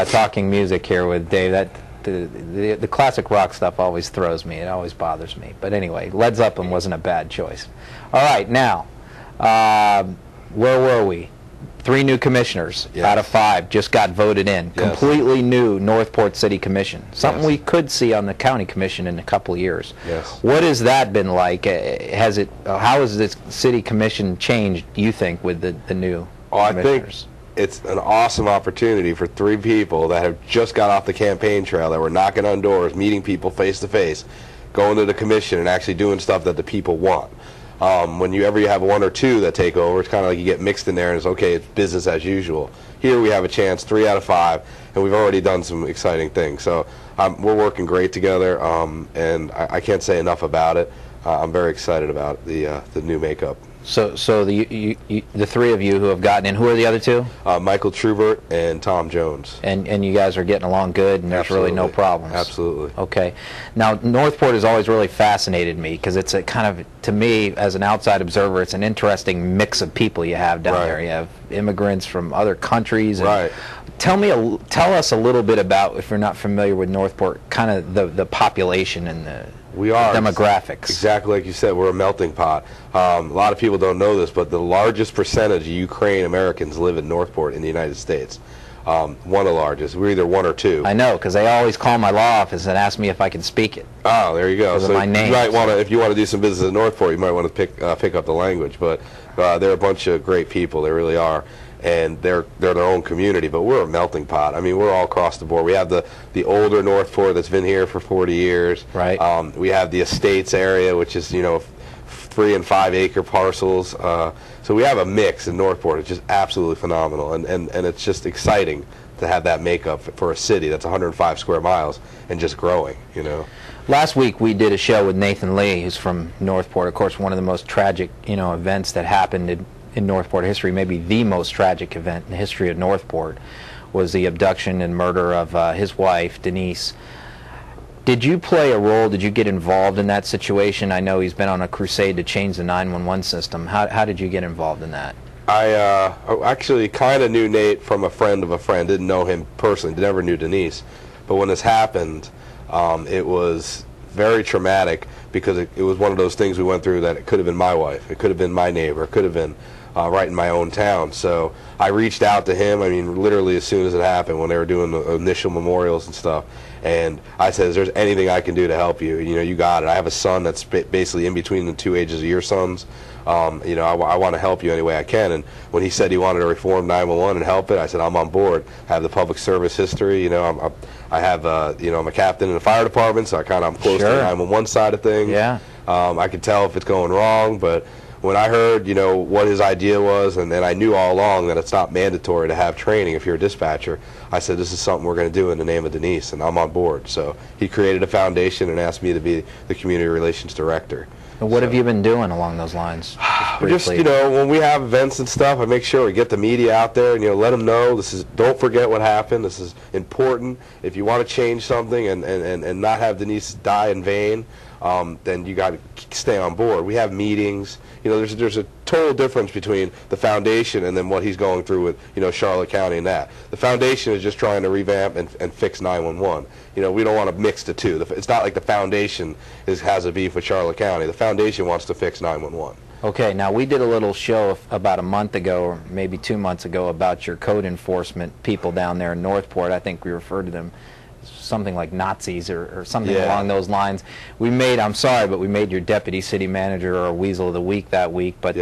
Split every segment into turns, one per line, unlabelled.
talking music here with Dave. That the classic rock stuff always throws me. It always bothers me. But anyway, Led Zeppelin wasn't a bad choice. All right, now, where were we? 3 new commissioners out of 5 just got voted in. Completely new Northport City Commission. Something we could see on the county commission in a couple of years. What has that been like? How has this city commission changed, do you think, with the new commissioners?
I think it's an awesome opportunity for 3 people that have just got off the campaign trail, that were knocking on doors, meeting people face to face, going to the commission and actually doing stuff that the people want. When you have 1 or 2 that take over, it's kind of like you get mixed in there and it's okay, it's business as usual. Here we have a chance, 3 out of 5, and we've already done some exciting things. So we're working great together, and I can't say enough about it. I'm very excited about the new makeup.
So the 3 of you who have gotten in, who are the other 2?
Michael Trubert and Tom Jones.
And you guys are getting along good, and there's really no problems.
Absolutely.
Okay. Now, Northport has always really fascinated me because it's a kind of, to me, as an outside observer, it's an interesting mix of people you have down there. You have immigrants from other countries. And tell us a little bit about, if you're not familiar with Northport, kind of the population and the demographics. Exactly
like you said, we're a melting pot. A lot of people don't know this, but the largest percentage of Ukrainian Americans live in Northport in the United States. One of the largest. We're either 1 or 2.
I know, because they always call my law office and ask me if I can speak it.
Oh, there you go.
So my name.
You might want to, if you want to do some business in Northport, you might want to pick up the language. But they're a bunch of great people. They really are. And they're their own community, but we're a melting pot. I mean, we're all across the board. We have the older Northport that's been here for 40 years.
Right.
We have the estates area, which is 3 and 5 acre parcels. So we have a mix in Northport. It's just absolutely phenomenal, and it's just exciting to have that makeup for a city that's 105 square miles and just growing.
Last week we did a show with Nathan Lee, who's from Northport. Of course, one of the most tragic events that happened in Northport history, maybe the most tragic event in the history of Northport, was the abduction and murder of his wife, Denise. Did you play a role? Did you get involved in that situation? I know he's been on a crusade to change the 911 system. How did you get involved in that?
I actually kind of knew Nate from a friend of a friend. Didn't know him personally. Never knew Denise. But when this happened, it was very traumatic because it was one of those things we went through that it could have been my wife. It could have been my neighbor. It could have been right in my own town. So I reached out to him, I mean, literally as soon as it happened, when they were doing the initial memorials and stuff. And I said, is there anything I can do to help you? You got it. I have a son that's basically in between the 2 ages of your sons. I want to help you any way I can. And when he said he wanted to reform 911 and help it, I said, I'm on board. I have the public service history. I have, I'm a captain in the fire department, so I'm close to the 911 side of things.
Yeah.
I could tell if it's going wrong, but when I heard, what his idea was, and then I knew all along that it's not mandatory to have training if you're a dispatcher, I said, this is something we're going to do in the name of Denise, and I'm on board. So he created a foundation and asked me to be the community relations director.
And what have you been doing along those lines?
Just when we have events and stuff, I make sure we get the media out there and let them know don't forget what happened. This is important. If you want to change something and not have Denise die in vain, then you got to stay on board. We have meetings. There's a total difference between the foundation and then what he's going through with Charlotte County and that. The foundation is just trying to revamp and fix 911. We don't want to mix the two. It's not like the foundation has a beef with Charlotte County. The foundation wants to fix 911.
Okay, now we did a little show about a month ago, or maybe 2 months ago, about your code enforcement people down there in Northport. I think we referred to them something like Nazis or something along those lines. I'm sorry, but we made your deputy city manager or Weasel of the Week that week. But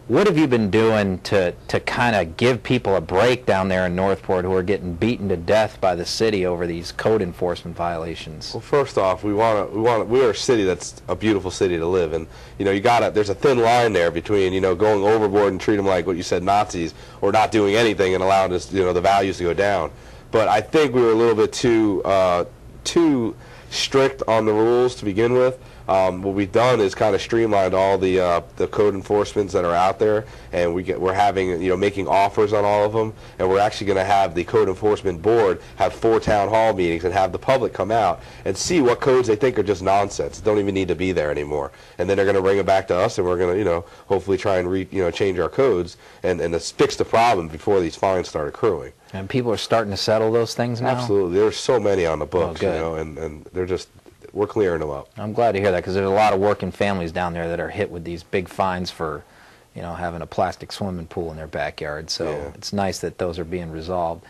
what have you been doing to kind of give people a break down there in Northport who are getting beaten to death by the city over these code enforcement violations?
Well, first off, we're a city that's a beautiful city to live in. There's a thin line there between going overboard and treat them like what you said, Nazis, or not doing anything and allowing us the values to go down. But I think we were a little bit too strict on the rules to begin with. what we've done is kind of streamlined all the code enforcements that are out there, and we're having, making offers on all of them, and we're actually going to have the code enforcement board have 4 town hall meetings and have the public come out and see what codes they think are just nonsense, don't even need to be there anymore, and then they're going to bring it back to us, and we're going to hopefully try and change our codes and fix the problem before these fines start accruing.
And people are starting to settle those things now?
Absolutely. There's so many on the books, and they're just, we're clearing them up.
I'm glad to hear that, because there's a lot of working families down there that are hit with these big fines for, having a plastic swimming pool in their backyard. So it's nice that those are being resolved.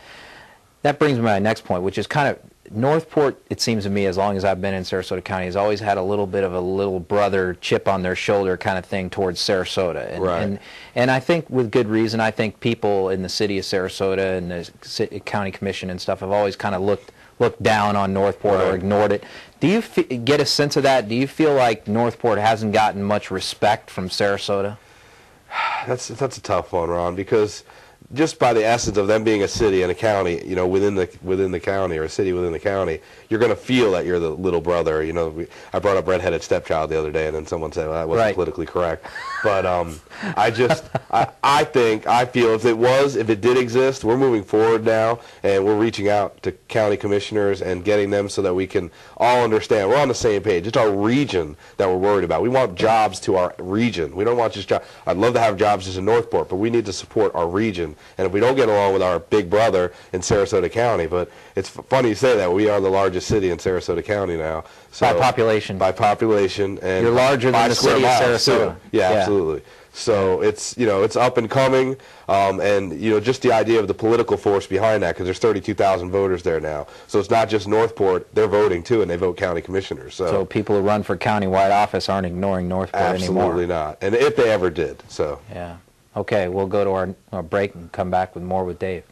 That brings me to my next point, which is kind of, Northport, it seems to me, as long as I've been in Sarasota County, has always had a little bit of a little brother chip on their shoulder kind of thing towards Sarasota. And I think with good reason. I think people in the city of Sarasota and the county commission and stuff have always kind of looked down on Northport or ignored it. Do you get a sense of that? Do you feel like Northport hasn't gotten much respect from Sarasota?
That's a tough one, Ron, because just by the essence of them being a city and a county, within the county, or a city within the county, you're going to feel that you're the little brother. I brought up redheaded stepchild the other day, and then someone said, well, that wasn't politically correct. But I feel if it did exist, we're moving forward now, and we're reaching out to county commissioners and getting them so that we can all understand we're on the same page. It's our region that we're worried about. We want jobs to our region. We don't want just jobs. I'd love to have jobs just in Northport, but we need to support our region. And if we don't get along with our big brother in Sarasota County, but it's funny you say that, we are the largest city in Sarasota County now. So,
by population.
By population. And
you're larger than the city of Sarasota.
Yeah, absolutely. So it's, it's up and coming, and, just the idea of the political force behind that, because there's 32,000 voters there now. So it's not just Northport, they're voting too, and they vote county commissioners. So
people who run for county-wide office aren't ignoring Northport anymore.
Absolutely not. And if they ever did, so.
Yeah. Okay, we'll go to our break and come back with more with Dave.